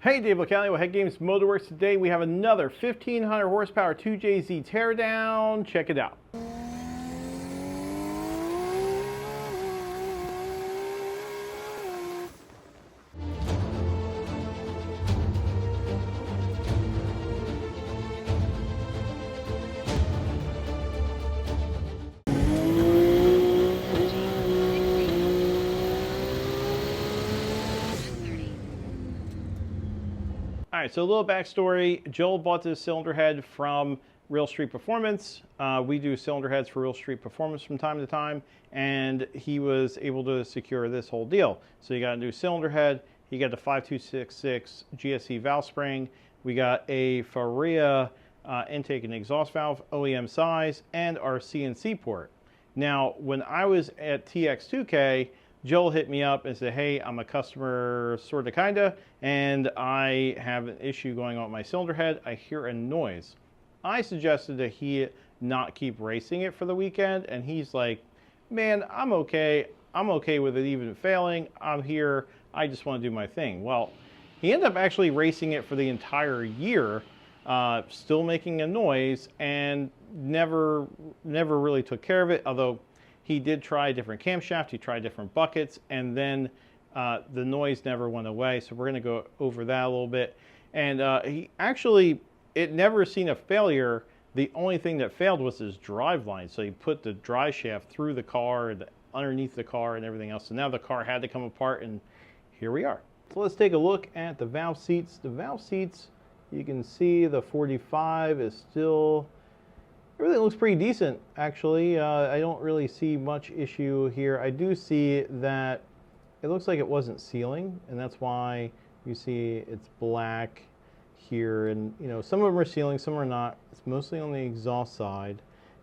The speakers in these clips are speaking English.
Hey, Dave LaCalle with HeadGames Motorworks. Today we have another 1500 horsepower 2JZ teardown. Check it out. All right, so a little backstory. Joel bought this cylinder head from Real Street Performance. We do cylinder heads for Real Street Performance from time to time, and he was able to secure this whole deal. So you got a new cylinder head, he got the 5266 GSC valve spring, we got a Faria intake and exhaust valve, OEM size, and our CNC port. Now, when I was at TX2K, Joel hit me up and said, hey, I'm a customer, sort of, kind of, and I have an issue going on with my cylinder head. I hear a noise. I suggested that he not keep racing it for the weekend, and he's like, man, I'm okay. I'm okay with it even failing. I'm here. I just want to do my thing. Well, he ended up actually racing it for the entire year, still making a noise, and never really took care of it, although he did try a different camshaft, he tried different buckets, and then the noise never went away. So we're going to go over that a little bit. And he actually, it never seen a failure. The only thing that failed was his drive line. So he put the drive shaft through the car, underneath the car, and everything else. So now the car had to come apart, and here we are. So let's take a look at the valve seats. The valve seats, you can see the 45 is still, everything looks pretty decent, actually. I don't really see much issue here. I do see that it looks like it wasn't sealing, and that's why you see it's black here. And you know, some of them are sealing, some are not. It's mostly on the exhaust side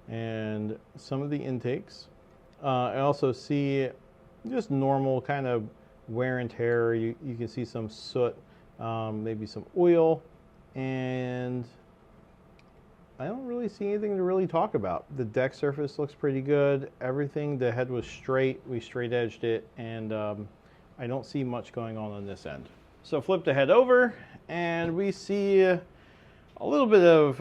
and some of the intakes. I also see just normal kind of wear and tear. You can see some soot, maybe some oil, and I don't really see anything to really talk about. The deck surface looks pretty good. Everything, the head was straight. We straight edged it, and I don't see much going on this end. So flip the head over, and we see a little bit of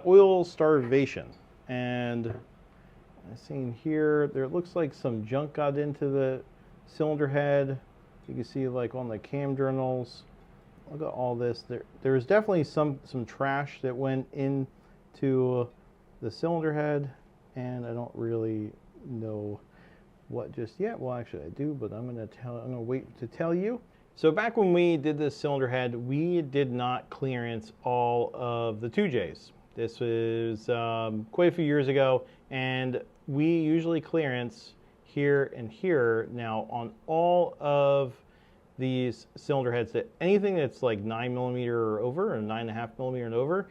oil starvation. And I'm seeing here, there looks like some junk got into the cylinder head. You can see like on the cam journals. Look at all this. There's definitely some trash that went in to the cylinder head, and I don't really know what just yet. Well, actually I do, but I'm gonna wait to tell you. So back when we did this cylinder head, we did not clearance all of the 2Js. This was quite a few years ago, and we usually clearance here and here. Now on all of these cylinder heads, that anything that's like 9mm or over, or 9.5mm and over,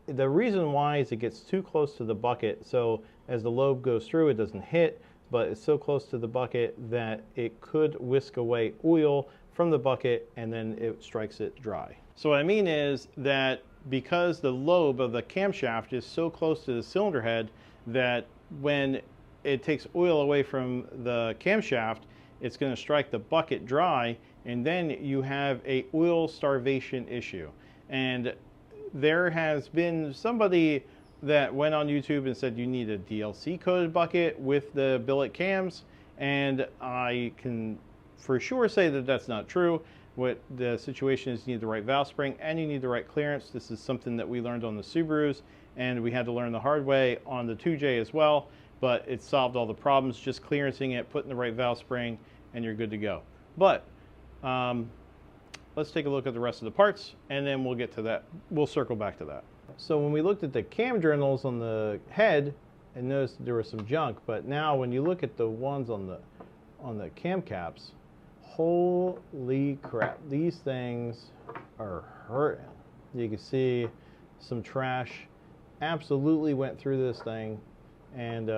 the reason why is it gets too close to the bucket. So as the lobe goes through, it doesn't hit, but it's so close to the bucket that it could whisk away oil from the bucket, and then it strikes it dry. So what I mean is that because the lobe of the camshaft is so close to the cylinder head, that when it takes oil away from the camshaft, it's going to strike the bucket dry, and then you have a oil starvation issue. And there has been somebody that went on YouTube and said you need a DLC coated bucket with the billet cams, and I can for sure say that that's not true. What the situation is, you need the right valve spring and you need the right clearance. This is something that we learned on the Subarus, and we had to learn the hard way on the 2J as well, but it solved all the problems. Just clearancing it, putting the right valve spring, and you're good to go. But let's take a look at the rest of the parts, and then we'll get to that. We'll circle back to that. So when we looked at the cam journals on the head, I noticed there was some junk, but now when you look at the ones on the cam caps, holy crap, these things are hurting. You can see some trash absolutely went through this thing, and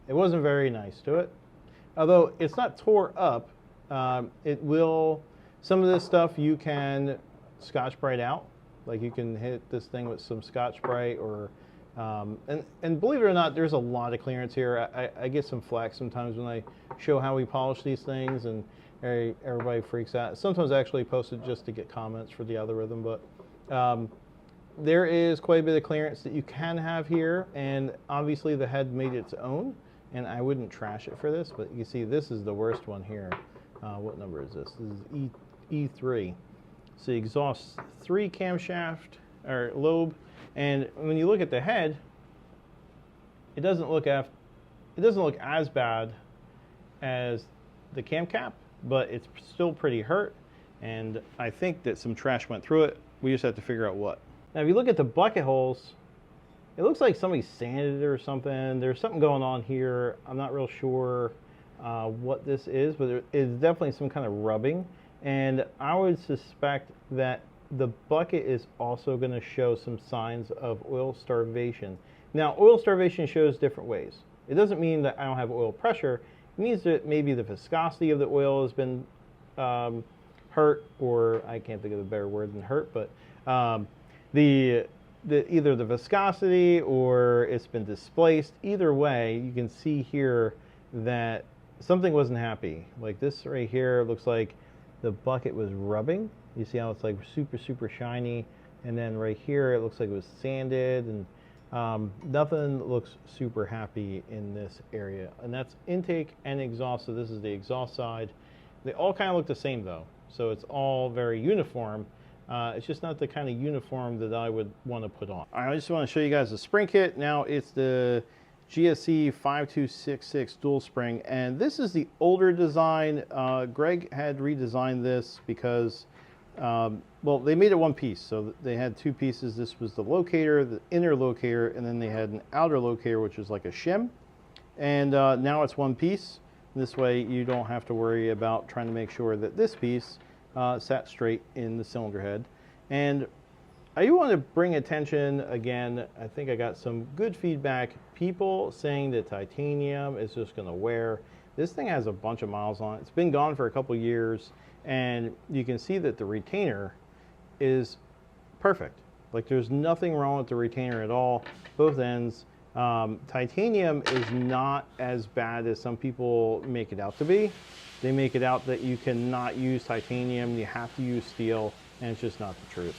it wasn't very nice to it. Although it's not tore up, it will, some of this stuff you can Scotch-Brite out. Like you can hit this thing with some Scotch-Brite, or and believe it or not, there's a lot of clearance here. I get some flack sometimes when I show how we polish these things, and everybody freaks out. Sometimes I actually post it just to get comments for the algorithm, but there is quite a bit of clearance that you can have here, and obviously the head made its own, and I wouldn't trash it for this, but you see this is the worst one here. What number is this? This is E3. So the exhaust 3 camshaft or lobe, and when you look at the head, it doesn't look as bad as the cam cap, but it's still pretty hurt, and I think that some trash went through it. We just have to figure out what. Now if you look at the bucket holes, it looks like somebody sanded it or something. There's something going on here. I'm not real sure what this is, but there is definitely some kind of rubbing, and I would suspect that the bucket is also going to show some signs of oil starvation. Now oil starvation shows different ways. It doesn't mean that I don't have oil pressure. It means that maybe the viscosity of the oil has been hurt, or I can't think of a better word than hurt, but either the viscosity or it's been displaced. Either way, you can see here that something wasn't happy. Like this right here looks like the bucket was rubbing. You see how it's like super shiny, and then right here it looks like it was sanded, and nothing looks super happy in this area. And that's intake and exhaust, so this is the exhaust side. They all kind of look the same though, so it's all very uniform. It's just not the kind of uniform that I would want to put on. I just want to show you guys the spring kit. Now it's the GSC 5266 dual spring, and this is the older design. Greg had redesigned this because, well, they made it one piece, so they had two pieces. This was the locator, the inner locator, and then they had an outer locator, which is like a shim. And now it's one piece. This way you don't have to worry about trying to make sure that this piece sat straight in the cylinder head. And I do want to bring attention again, I think I got some good feedback. People saying that titanium is just going to wear. This thing has a bunch of miles on it. It's been gone for a couple years, and you can see that the retainer is perfect. Like there's nothing wrong with the retainer at all, both ends. Titanium is not as bad as some people make it out to be. They make it out that you cannot use titanium, you have to use steel, and it's just not the truth.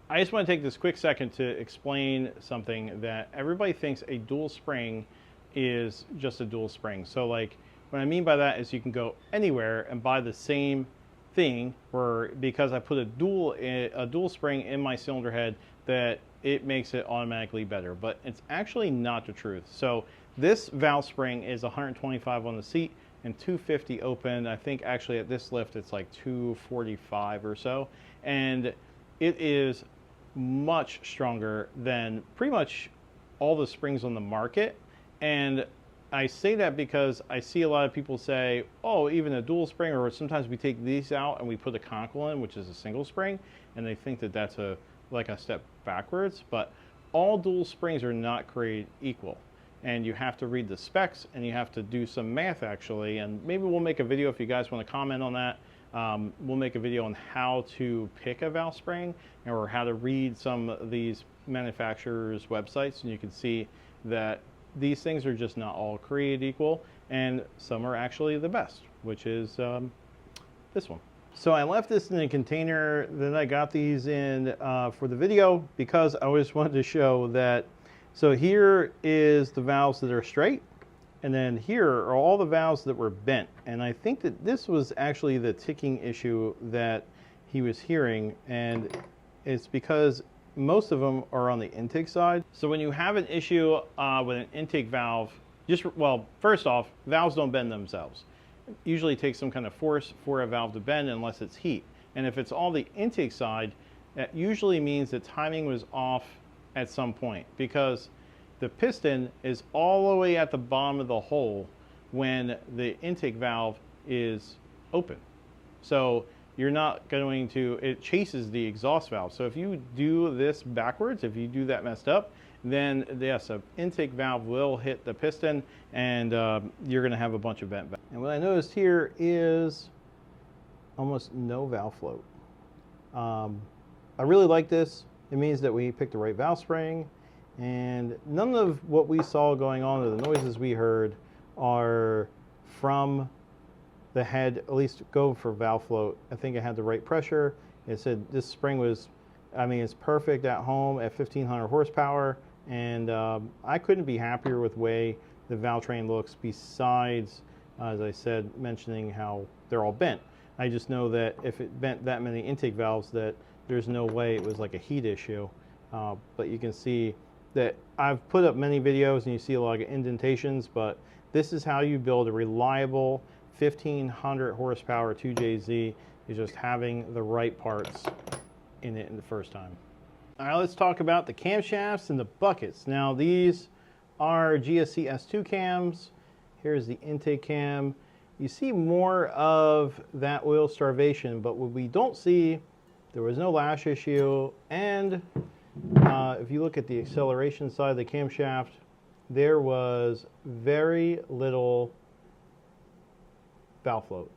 I just want to take this quick second to explain something that everybody thinks a dual spring is just a dual spring. So like what I mean by that is you can go anywhere and buy the same thing, or because I put a dual spring in my cylinder head, that it makes it automatically better, but it's actually not the truth. So this valve spring is 125 on the seat and 250 open. I think actually at this lift it's like 245 or so, and it is much stronger than pretty much all the springs on the market. And I say that because I see a lot of people say, oh, even a dual spring, or sometimes we take these out and we put a conical in, which is a single spring, and they think that that's like a step backwards. But all dual springs are not created equal, and you have to read the specs and you have to do some math actually, and maybe we'll make a video if you guys want to comment on that. We'll make a video on how to pick a valve spring, or how to read some of these manufacturers' websites, and you can see that these things are just not all created equal, and some are actually the best, which is this one. So I left this in a container that I got these in for the video, because I just wanted to show that. So here is the valves that are straight, and then here are all the valves that were bent. And I think that this was actually the ticking issue that he was hearing, and it's because most of them are on the intake side. So when you have an issue with an intake valve, well, first off, valves don't bend themselves. It usually takes some kind of force for a valve to bend unless it's heat. And if it's all the intake side, that usually means the timing was off at some point, because the piston is all the way at the bottom of the hole when the intake valve is open. So you're not going to, it chases the exhaust valve. So if you do this backwards, if you do that messed up, then yes, an intake valve will hit the piston, and you're going to have a bunch of bent valves. And what I noticed here is almost no valve float. I really like this. It means that we picked the right valve spring, and none of what we saw going on, or the noises we heard, are from the head at least go for valve float. I think it had the right pressure. It said this spring was, I mean, it's perfect at home at 1500 horsepower, and I couldn't be happier with the way the valve train looks, besides, as I said, mentioning how they're all bent. I just know that if it bent that many intake valves, that there's no way it was like a heat issue. But you can see that I've put up many videos and you see a lot of indentations, but this is how you build a reliable 1500 horsepower 2JZ, is just having the right parts in it in the first time. All right, let's talk about the camshafts and the buckets. Now these are GSC S2 cams. Here's the intake cam. You see more of that oil starvation, but what we don't see, there was no lash issue, and if you look at the acceleration side of the camshaft, there was very little valve float.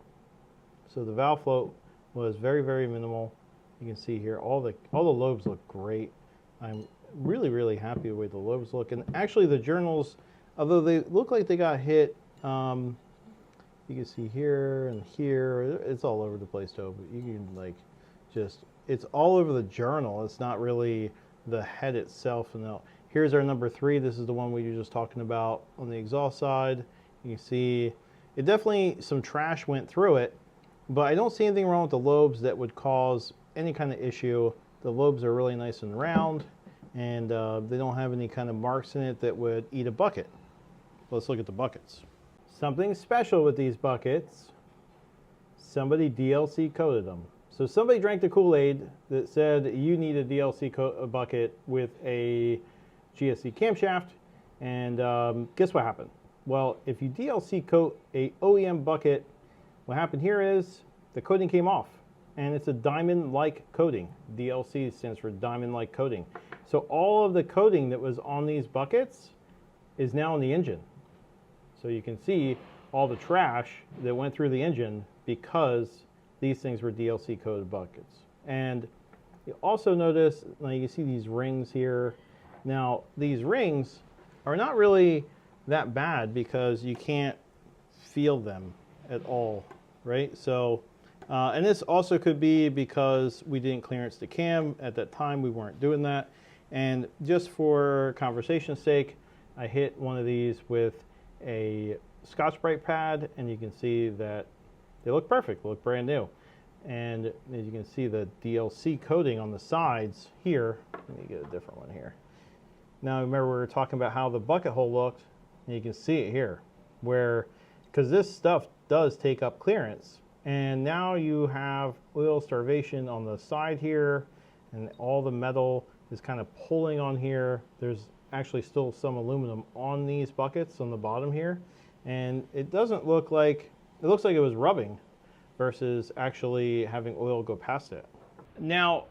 So the valve float was very, very minimal. You can see here all the lobes look great. I'm really, really happy with the way the lobes look. And actually the journals, although they look like they got hit, you can see here and here, it's all over the place though, but you can like just, it's all over the journal. It's not really the head itself. And here's our number 3. This is the one we were just talking about on the exhaust side. You can see it definitely, some trash went through it, but I don't see anything wrong with the lobes that would cause any kind of issue. The lobes are really nice and round, and they don't have any kind of marks in it that would eat a bucket. Let's look at the buckets. Something special with these buckets, somebody DLC coated them. So somebody drank the Kool-Aid that said you need a DLC bucket with a GSC camshaft, and guess what happened? Well, if you DLC coat a OEM bucket, what happened here is the coating came off, and it's a diamond-like coating. DLC stands for diamond-like coating. So all of the coating that was on these buckets is now in the engine. So you can see all the trash that went through the engine because these things were DLC coated buckets. And you also notice, now you see these rings here. Now these rings are not really that bad because you can't feel them at all, right? So, and this also could be because we didn't clearance the cam at that time. We weren't doing that. And just for conversation's sake, I hit one of these with a Scotch-Brite pad, and you can see that they look perfect, look brand new. And as you can see, the DLC coating on the sides here. Let me get a different one here. Now remember, we were talking about how the bucket hole looked, and you can see it here, where, because this stuff does take up clearance, and now you have oil starvation on the side here, and all the metal is kind of pulling on here. There's actually still some aluminum on these buckets on the bottom here, and it doesn't look like, it looks like it was rubbing versus actually having oil go past it. Now,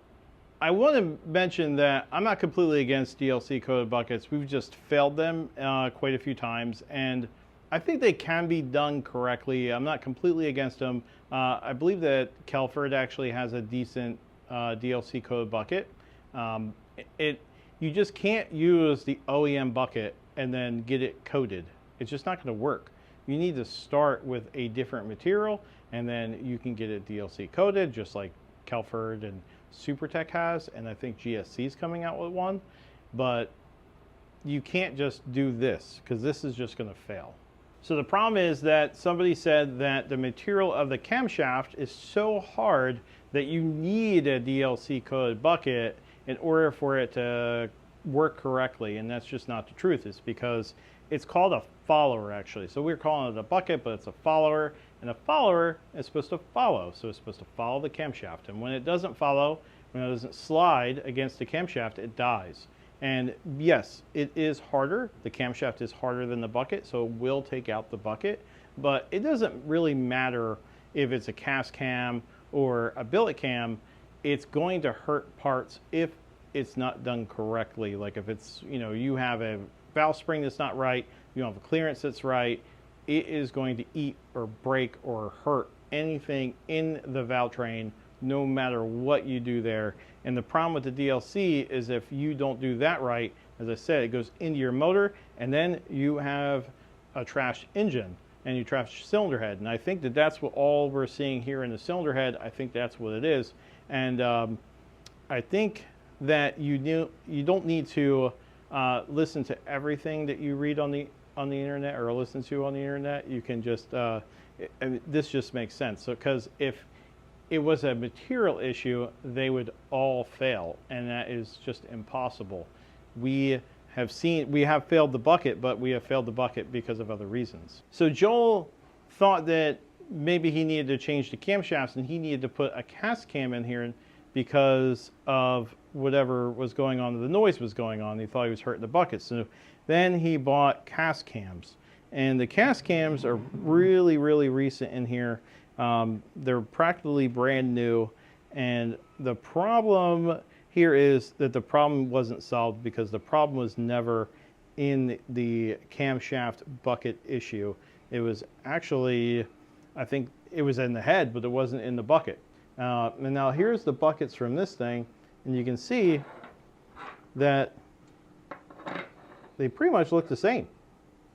I want to mention that I'm not completely against DLC coated buckets. We've just failed them quite a few times, and I think they can be done correctly. I'm not completely against them. I believe that Kelford actually has a decent DLC coated bucket. You just can't use the OEM bucket and then get it coated. It's just not going to work. You need to start with a different material, and then you can get it DLC coated, just like Kelford and Supertech has, and I think GSC is coming out with one. But you can't just do this, because this is just going to fail. So the problem is that somebody said that the material of the camshaft is so hard that you need a DLC coated bucket in order for it to work correctly, and that's just not the truth. It's because it's called a follower, actually. So we're calling it a bucket, but it's a follower, and a follower is supposed to follow. So it's supposed to follow the camshaft, and when it doesn't follow, when it doesn't slide against the camshaft, it dies. And yes, it is harder. The camshaft is harder than the bucket, so it will take out the bucket, but it doesn't really matter if it's a cast cam or a billet cam. It's going to hurt parts if it's not done correctly. Like if it's, you know, you have a valve spring that's not right, you don't have a clearance that's right, it is going to eat or break or hurt anything in the valve train, no matter what you do there. And the problem with the DLC is if you don't do that right, as I said, it goes into your motor, and then you have a trashed engine. and you trash cylinder head. And I think that that's what all we're seeing here in the cylinder head. I think that's what it is. And I think that you don't need to listen to everything that you read on the internet or listen to on the internet. You can just this just makes sense. So because if it was a material issue, they would all fail, and that is just impossible. We have failed the bucket, but we have failed the bucket because of other reasons. So Joel thought that maybe he needed to change the camshafts and he needed to put a cast cam in here because of whatever was going on, the noise was going on. He thought he was hurting the bucket. So then he bought cast cams. And the cast cams are really, really recent in here. They're practically brand new. And the problem here is that the problem wasn't solved because the problem was never in the camshaft bucket issue. It was actually, I think it was in the head, but it wasn't in the bucket. And now here's the buckets from this thing, and you can see that they pretty much look the same,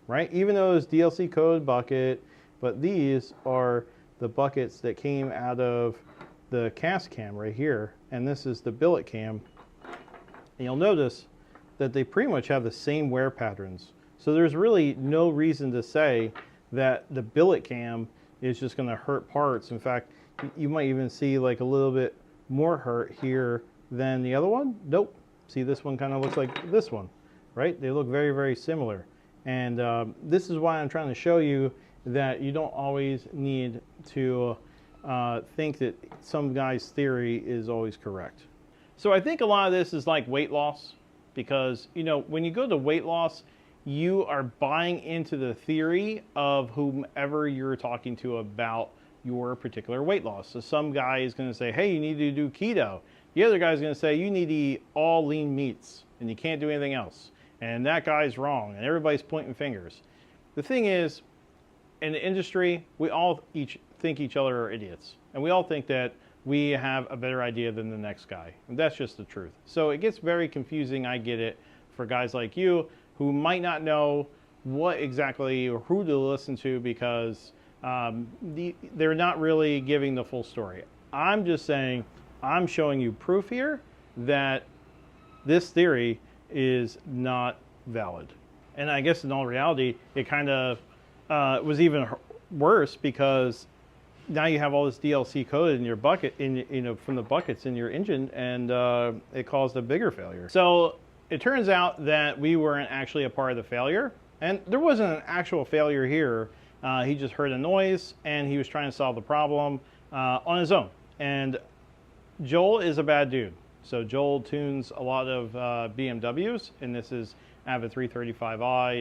right? Even though it's DLC code bucket, but these are the buckets that came out of the cast cam right here, and this is the billet cam. And you'll notice that they pretty much have the same wear patterns. So there's really no reason to say that the billet cam is just going to hurt parts. In fact, you might even see like a little bit more hurt here than the other one. Nope. See, this one kind of looks like this one, right? They look very, very similar. And this is why I'm trying to show you that you don't always need to think that some guy's theory is always correct. So I think a lot of this is like weight loss, because, you know, when you go to weight loss, you are buying into the theory of whomever you're talking to about your particular weight loss. So some guy is going to say, hey, you need to do keto. The other guy is going to say, you need to eat all lean meats and you can't do anything else. And that guy's wrong, and everybody's pointing fingers. The thing is, in the industry, we all think each other are idiots. And we all think that we have a better idea than the next guy. And that's just the truth. So it gets very confusing, I get it, for guys like you who might not know what exactly or who to listen to because they're not really giving the full story. I'm just saying, I'm showing you proof here that this theory is not valid. And I guess in all reality, it kind of was even worse because now you have all this DLC code in your bucket, from the buckets in your engine, and it caused a bigger failure. So it turns out that we weren't actually a part of the failure, and there wasn't an actual failure here. He just heard a noise, and he was trying to solve the problem on his own. And Joel is a bad dude. So Joel tunes a lot of BMWs, and this is I have a 335i,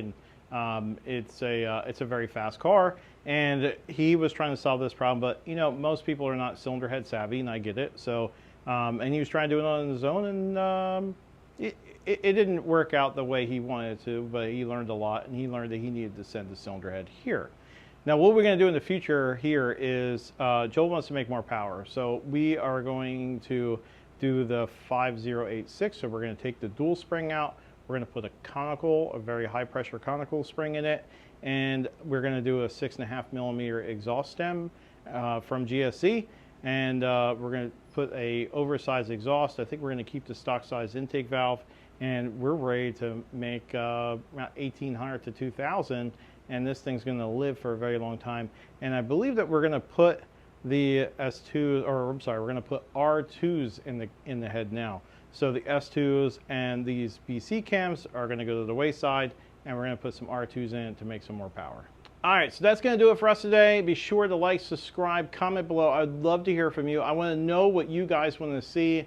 and it's a very fast car. And he was trying to solve this problem, but you know, most people are not cylinder head savvy, and I get it. So and he was trying to do it on his own, and it didn't work out the way he wanted it to, but he learned a lot, and he learned that he needed to send the cylinder head here. Now, what we're going to do in the future here is Joel wants to make more power. So we are going to do the 5086. So we're going to take the dual spring out. We're going to put a very high pressure conical spring in it. And we're going to do a 6.5 millimeter exhaust stem from GSC. And we're going to put a oversized exhaust. I think we're going to keep the stock size intake valve. And we're ready to make about 1,800 to 2,000. And this thing's going to live for a very long time. And I believe that we're going to put the S2s, or I'm sorry, we're going to put R2s in the head now. So the S2s and these BC cams are going to go to the wayside, and we're going to put some R2s in it to make some more power. All right, so that's going to do it for us today. Be sure to like, subscribe, comment below. I'd love to hear from you. I want to know what you guys want to see.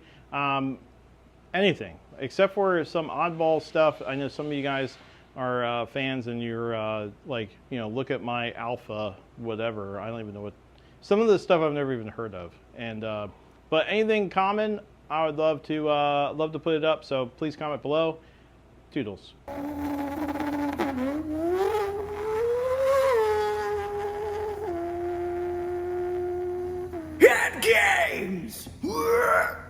Anything, except for some oddball stuff. I know some of you guys are fans, and you're like, you know, look at my alpha, whatever. I don't even know what. Some of the stuff I've never even heard of. And but anything common, I would love to put it up. So please comment below. Toodles. HeadGames!